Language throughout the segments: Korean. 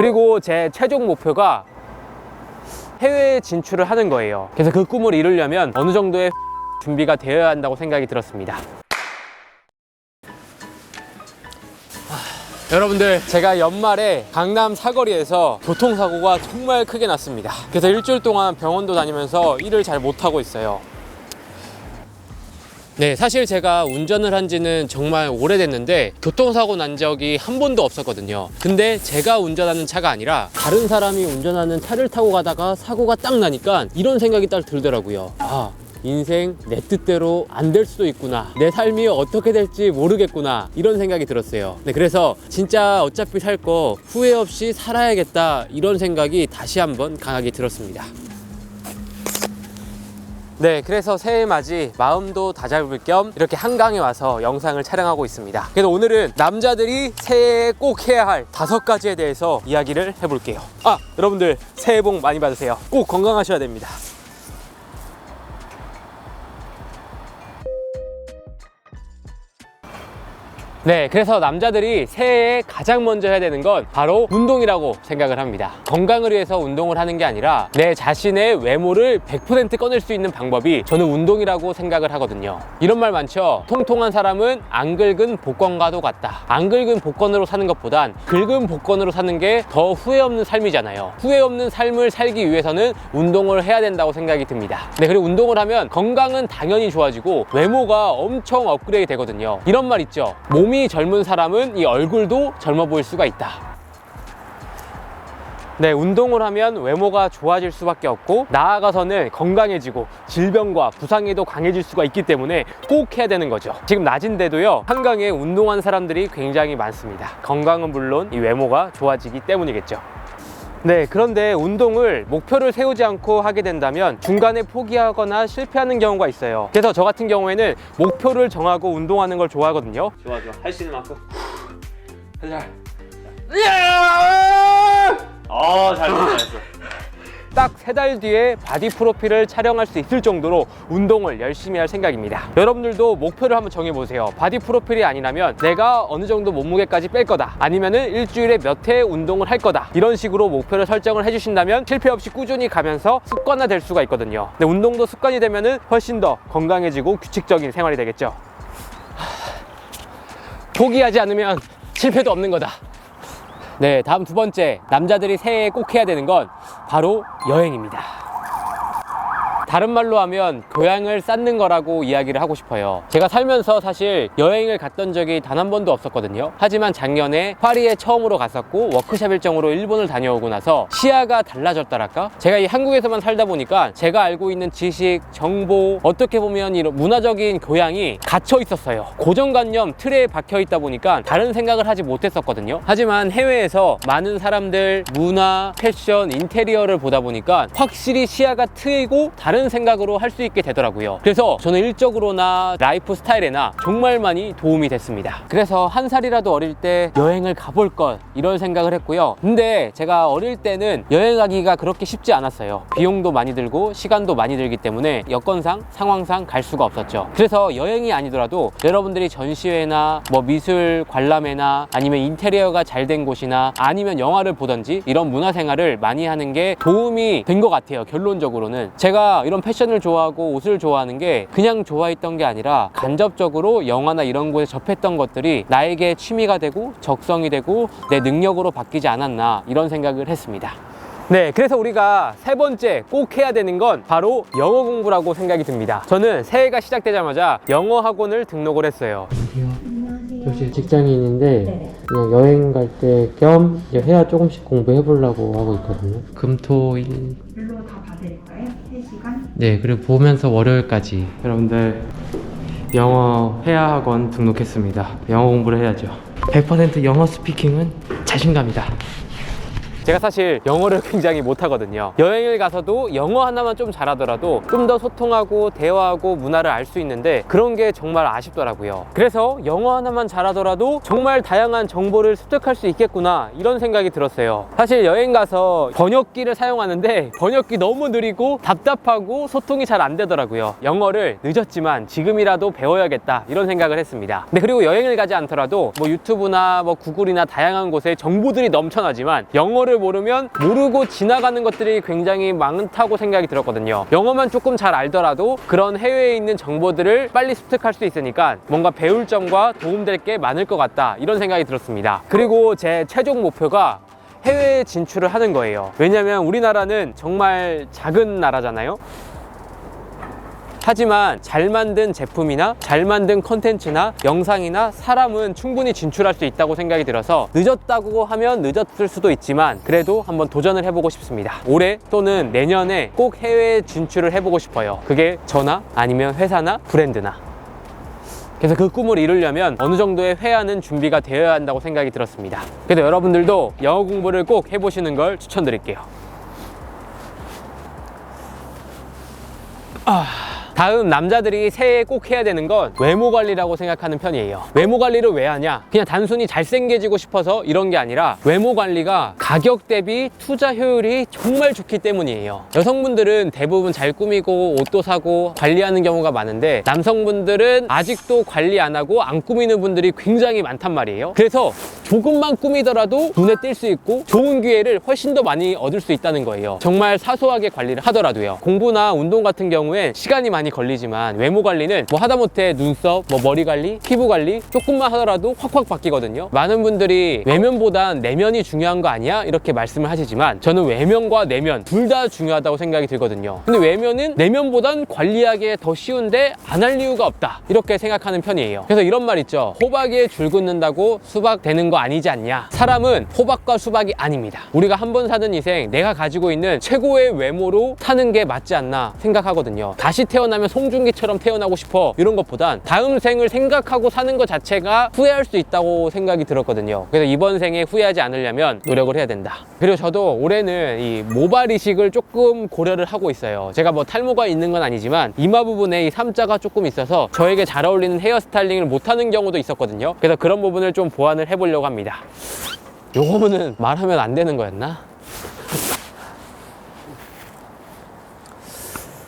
그리고 제 최종 목표가 해외 진출을 하는 거예요. 그래서 그 꿈을 이루려면 어느 정도의 준비가 되어야 한다고 생각이 들었습니다. 여러분들, 제가 연말에 강남 사거리에서 교통사고가 정말 크게 났습니다. 그래서 일주일 동안 병원도 다니면서 일을 잘 못하고 있어요. 네, 사실 제가 운전을 한 지는 정말 오래됐는데 교통사고 난 적이 한 번도 없었거든요. 근데 제가 운전하는 차가 아니라 다른 사람이 운전하는 차를 타고 가다가 사고가 딱 나니까 이런 생각이 딱 들더라고요. 인생 내 뜻대로 안 될 수도 있구나, 내 삶이 어떻게 될지 모르겠구나, 이런 생각이 들었어요. 네, 그래서 진짜 어차피 살 거 후회 없이 살아야겠다, 이런 생각이 다시 한번 강하게 들었습니다. 네, 그래서 새해 맞이 마음도 다잡을 겸 이렇게 한강에 와서 영상을 촬영하고 있습니다. 그래서 오늘은 남자들이 새해에 꼭 해야 할 5가지에 대해서 이야기를 해볼게요. 여러분들 새해 복 많이 받으세요. 꼭 건강하셔야 됩니다. 네, 그래서 남자들이 새해에 가장 먼저 해야 되는 건 바로 운동이라고 생각을 합니다. 건강을 위해서 운동을 하는 게 아니라 내 자신의 외모를 100% 꺼낼 수 있는 방법이 저는 운동이라고 생각을 하거든요. 이런 말 많죠. 통통한 사람은 안 긁은 복권과도 같다. 안 긁은 복권으로 사는 것보단 긁은 복권으로 사는 게 더 후회 없는 삶이잖아요. 후회 없는 삶을 살기 위해서는 운동을 해야 된다고 생각이 듭니다. 네, 그리고 운동을 하면 건강은 당연히 좋아지고 외모가 엄청 업그레이드 되거든요. 이런 말 있죠. 몸이 젊은 사람은 이 얼굴도 젊어 보일 수가 있다. 네, 운동을 하면 외모가 좋아질 수밖에 없고 나아가서는 건강해지고 질병과 부상에도 강해질 수가 있기 때문에 꼭 해야 되는 거죠. 지금 낮인데도요, 한강에 운동하는 사람들이 굉장히 많습니다. 건강은 물론 이 외모가 좋아지기 때문이겠죠. 네, 그런데 운동을 목표를 세우지 않고 하게 된다면 중간에 포기하거나 실패하는 경우가 있어요. 그래서 저 같은 경우에는 목표를 정하고 운동하는 걸 좋아하거든요. 좋아, 할 수 있는 만큼. 잘했어. 딱 3달 뒤에 바디 프로필을 촬영할 수 있을 정도로 운동을 열심히 할 생각입니다. 여러분들도 목표를 한번 정해보세요. 바디 프로필이 아니라면 내가 어느 정도 몸무게까지 뺄 거다, 아니면은 일주일에 몇 회 운동을 할 거다, 이런 식으로 목표를 설정을 해주신다면 실패 없이 꾸준히 가면서 습관화 될 수가 있거든요. 근데 운동도 습관이 되면은 훨씬 더 건강해지고 규칙적인 생활이 되겠죠. 포기하지 않으면 실패도 없는 거다. 네, 다음 2번째, 남자들이 새해에 꼭 해야 되는 건 바로 여행입니다. 다른 말로 하면 교양을 쌓는 거라고 이야기를 하고 싶어요. 제가 살면서 사실 여행을 갔던 적이 단 한 번도 없었거든요. 하지만 작년에 파리에 처음으로 갔었고 워크숍 일정으로 일본을 다녀오고 나서 시야가 달라졌달까? 제가 이 한국에서만 살다 보니까 제가 알고 있는 지식, 정보, 어떻게 보면 이런 문화적인 교양이 갇혀 있었어요. 고정관념 틀에 박혀 있다 보니까 다른 생각을 하지 못했었거든요. 하지만 해외에서 많은 사람들, 문화, 패션, 인테리어를 보다 보니까 확실히 시야가 트이고 다른 생각으로 할 수 있게 되더라고요. 그래서 저는 일적으로나 라이프 스타일에나 정말 많이 도움이 됐습니다. 그래서 한 살이라도 어릴 때 여행을 가볼 걸, 이런 생각을 했고요. 근데 제가 어릴 때는 여행하기가 그렇게 쉽지 않았어요. 비용도 많이 들고 시간도 많이 들기 때문에 여건상, 상황상 갈 수가 없었죠. 그래서 여행이 아니더라도 여러분들이 전시회나 미술 관람회나 아니면 인테리어가 잘 된 곳이나 아니면 영화를 보던지 이런 문화생활을 많이 하는 게 도움이 된 것 같아요. 결론적으로는 제가 이런 패션을 좋아하고 옷을 좋아하는 게 그냥 좋아했던 게 아니라 간접적으로 영화나 이런 곳에 접했던 것들이 나에게 취미가 되고 적성이 되고 내 능력으로 바뀌지 않았나, 이런 생각을 했습니다. 네, 그래서 우리가 3번째 꼭 해야 되는 건 바로 영어 공부라고 생각이 듭니다. 저는 새해가 시작되자마자 영어 학원을 등록을 했어요. 역시 직장인인데 그냥 여행 갈 때 겸 회화 조금씩 공부해 보려고 하고 있거든요. 금, 토, 일 일로 다 받을까요? 3시간? 네, 그리고 보면서 월요일까지. 여러분들 영어 회화 학원 등록했습니다. 영어 공부를 해야죠. 100% 영어 스피킹은 자신감이다. 제가 사실 영어를 굉장히 못하거든요. 여행을 가서도 영어 하나만 좀 잘하더라도 좀 더 소통하고 대화하고 문화를 알 수 있는데 그런 게 정말 아쉽더라고요. 그래서 영어 하나만 잘하더라도 정말 다양한 정보를 습득할 수 있겠구나 이런 생각이 들었어요. 사실 여행 가서 번역기를 사용하는데 번역기 너무 느리고 답답하고 소통이 잘 안 되더라고요. 영어를 늦었지만 지금이라도 배워야겠다 이런 생각을 했습니다. 근데 그리고 여행을 가지 않더라도 뭐 유튜브나 뭐 구글이나 다양한 곳에 정보들이 넘쳐나지만 영어를 모르면 모르고 지나가는 것들이 굉장히 많다고 생각이 들었거든요. 영어만 조금 잘 알더라도 그런 해외에 있는 정보들을 빨리 습득할 수 있으니까 뭔가 배울 점과 도움될 게 많을 것 같다 이런 생각이 들었습니다. 그리고 제 최종 목표가 해외에 진출을 하는 거예요. 왜냐면 우리나라는 정말 작은 나라잖아요. 하지만 잘 만든 제품이나 잘 만든 컨텐츠나 영상이나 사람은 충분히 진출할 수 있다고 생각이 들어서 늦었다고 하면 늦었을 수도 있지만 그래도 한번 도전을 해보고 싶습니다. 올해 또는 내년에 꼭 해외에 진출을 해보고 싶어요. 그게 저나 아니면 회사나 브랜드나. 그래서 그 꿈을 이루려면 어느 정도의 회화는 준비가 되어야 한다고 생각이 들었습니다. 그래서 여러분들도 영어 공부를 꼭 해보시는 걸 추천드릴게요. 다음 남자들이 새해에 꼭 해야 되는 건 외모 관리라고 생각하는 편이에요. 외모 관리를 왜 하냐? 그냥 단순히 잘생겨지고 싶어서 이런 게 아니라 외모 관리가 가격 대비 투자 효율이 정말 좋기 때문이에요. 여성분들은 대부분 잘 꾸미고 옷도 사고 관리하는 경우가 많은데 남성분들은 아직도 관리 안 하고 안 꾸미는 분들이 굉장히 많단 말이에요. 그래서 조금만 꾸미더라도 눈에 띌 수 있고 좋은 기회를 훨씬 더 많이 얻을 수 있다는 거예요. 정말 사소하게 관리를 하더라도요. 공부나 운동 같은 경우엔 시간이 많이 걸리지만 외모 관리는 뭐 하다못해 눈썹, 뭐 머리 관리, 피부 관리 조금만 하더라도 확확 바뀌거든요. 많은 분들이 외면보단 내면이 중요한 거 아니야? 이렇게 말씀을 하시지만 저는 외면과 내면 둘 다 중요하다고 생각이 들거든요. 근데 외면은 내면보단 관리하기에 더 쉬운데 안 할 이유가 없다 이렇게 생각하는 편이에요. 그래서 이런 말 있죠. 호박에 줄 긋는다고 수박 되는 거 아니지 않냐? 사람은 호박과 수박이 아닙니다. 우리가 한 번 사는 인생 내가 가지고 있는 최고의 외모로 사는 게 맞지 않나 생각하거든요. 다시 태어나면 송중기처럼 태어나고 싶어 이런 것보단 다음 생을 생각하고 사는 것 자체가 후회할 수 있다고 생각이 들었거든요. 그래서 이번 생에 후회하지 않으려면 노력을 해야 된다. 그리고 저도 올해는 이 모발 이식을 조금 고려를 하고 있어요. 제가 뭐 탈모가 있는 건 아니지만 이마 부분에 이 3자가 조금 있어서 저에게 잘 어울리는 헤어스타일링을 못하는 경우도 있었거든요. 그래서 그런 부분을 좀 보완을 해보려고 합니다. 요거는 말하면 안 되는 거였나?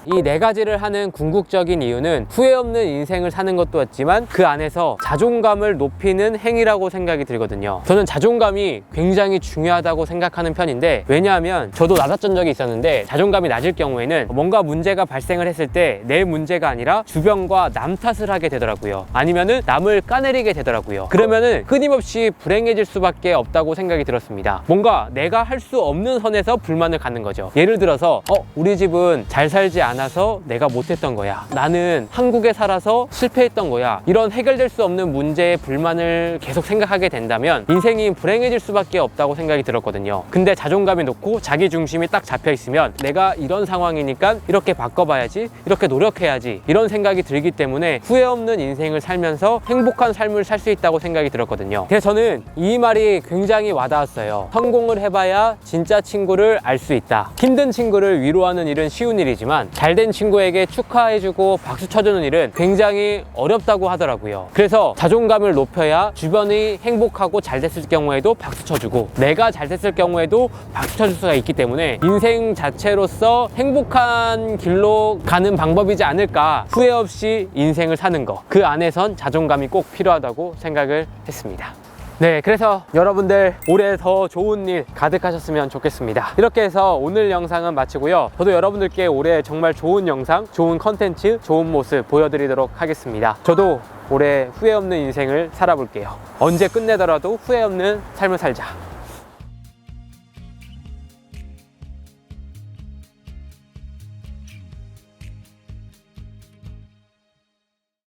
이 네 가지를 하는 궁극적인 이유는 후회 없는 인생을 사는 것도 있지만 그 안에서 자존감을 높이는 행위라고 생각이 들거든요. 저는 자존감이 굉장히 중요하다고 생각하는 편인데 왜냐하면 저도 낮았던 적이 있었는데 자존감이 낮을 경우에는 뭔가 문제가 발생을 했을 때 내 문제가 아니라 주변과 남 탓을 하게 되더라고요. 아니면은 남을 까내리게 되더라고요. 그러면은 끊임없이 불행해질 수밖에 없다고 생각이 들었습니다. 뭔가 내가 할 수 없는 선에서 불만을 갖는 거죠. 예를 들어서 우리 집은 잘 살지 않아서 내가 못했던 거야. 나는 한국에 살아서 실패했던 거야. 이런 해결될 수 없는 문제에 불만을 계속 생각하게 된다면 인생이 불행해질 수밖에 없다고 생각이 들었거든요. 근데 자존감이 높고 자기 중심이 딱 잡혀 있으면 내가 이런 상황이니까 이렇게 바꿔봐야지, 이렇게 노력해야지 이런 생각이 들기 때문에 후회 없는 인생을 살면서 행복한 삶을 살 수 있다고 생각이 들었거든요. 그래서 저는 이 말이 굉장히 와닿았어요. 성공을 해봐야 진짜 친구를 알 수 있다. 힘든 친구를 위로하는 일은 쉬운 일이지만 잘된 친구에게 축하해주고 박수 쳐주는 일은 굉장히 어렵다고 하더라고요. 그래서 자존감을 높여야 주변이 행복하고 잘 됐을 경우에도 박수 쳐주고 내가 잘 됐을 경우에도 박수 쳐줄 수가 있기 때문에 인생 자체로서 행복한 길로 가는 방법이지 않을까. 후회 없이 인생을 사는 거, 그 안에선 자존감이 꼭 필요하다고 생각을 했습니다. 네, 그래서 여러분들 올해 더 좋은 일 가득하셨으면 좋겠습니다. 이렇게 해서 오늘 영상은 마치고요. 저도 여러분들께 올해 정말 좋은 영상, 좋은 컨텐츠, 좋은 모습 보여드리도록 하겠습니다. 저도 올해 후회 없는 인생을 살아볼게요. 언제 끝내더라도 후회 없는 삶을 살자.